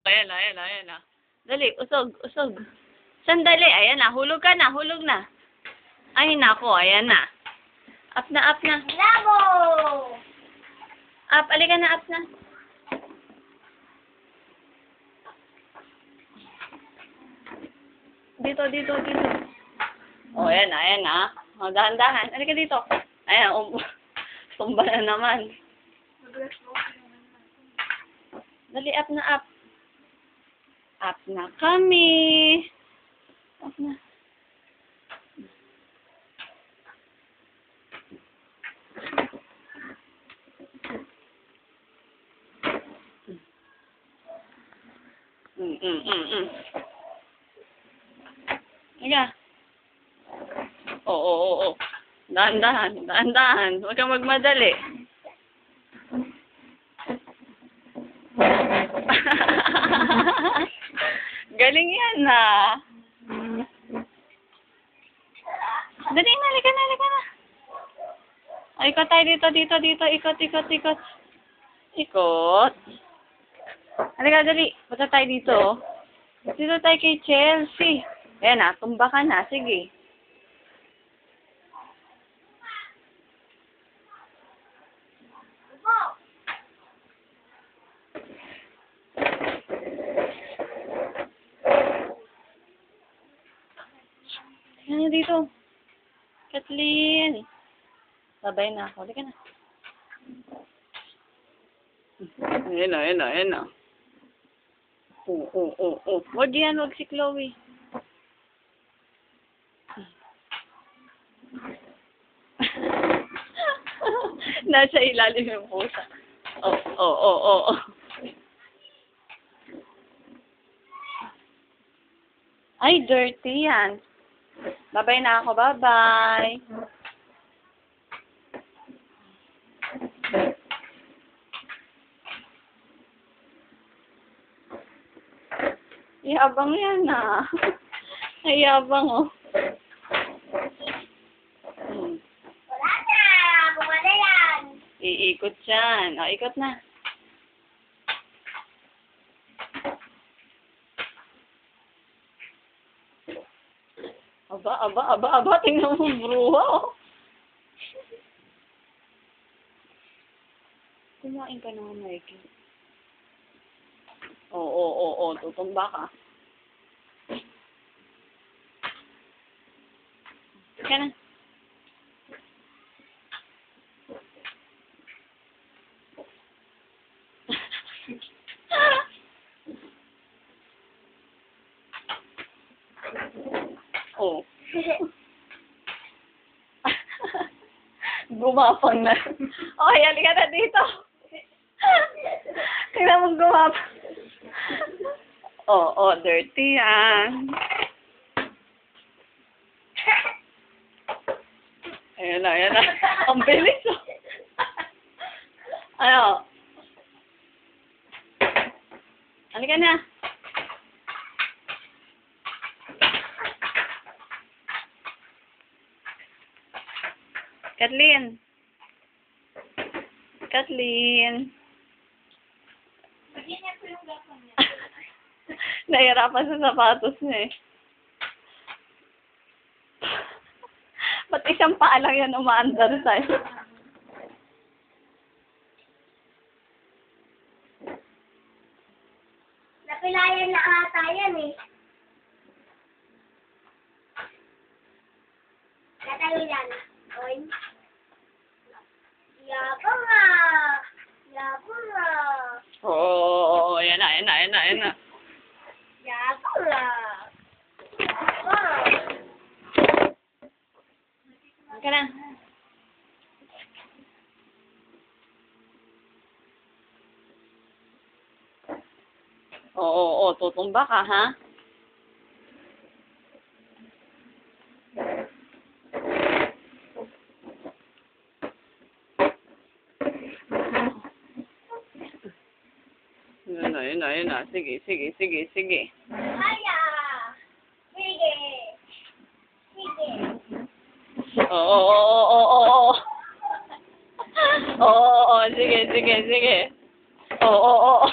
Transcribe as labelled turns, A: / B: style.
A: Ayan na, ayan na, ayan na. Dali, usog, usog. Sandali, ayan na. Hulog ka na, hulog na. Ay, nako, ayan na. Up na, up na.
B: Bravo!
A: Up, alika na, up na. Dito, dito, dito. Oh, ayan na, ayan na. Oh, dahan-dahan. Alika dito. Ayan, tumba na naman. Dali, up na, up. Up na kami. Up na. Higa. Oo. Dahan-dahan, dahan-dahan. Huwag kang magmadali. Galing yan na. Dali na, halika na, halika na. Ay, ikot tayo dito. Ikot. Ikot. Halika, dali. Punta tayo dito. Dito tayo kay Chelsea. Ayan na, tumba ka na. Sige. Ano dito? Kathleen. Sabay na ako. Halika na. Ayan na. Oo. Wag yan, wag si Chloe. Nasa ilalim yung pusa. Oo. Ay, dirty yan. Babay na ako. Bye-bye. Yabang yan ah. Ay, yabang oh.
B: Wala na! Bumala yan!
A: Iikot yan. O, ikot na. Aba. Tingnan mo, bruha oh. Kumain ka naman, Mikey. Oo. Tutumba ka. Ka na. Oh. Gumapang na. Okay, halika na dito. Tingnan mo gumapang. Oo, dirty yan. Ayan na. Ang bilis oh. Ano? Halika na. Kathleen.
B: Ganyan ko yung gapon niya.
A: Nahirapan sa sapatos niya eh. Ba't isang paa lang yan umaandar sa'yo?
B: Napilayan na ata yan eh. Natayo yan. Oy. Yabang nga.
A: Oo, yan na.
B: Yabang nga.
A: Halika na. Oo, tutumba ka, ha? Yun na. Sige.
B: Kaya. Sige.
A: Oo. Oo, sige. Oo.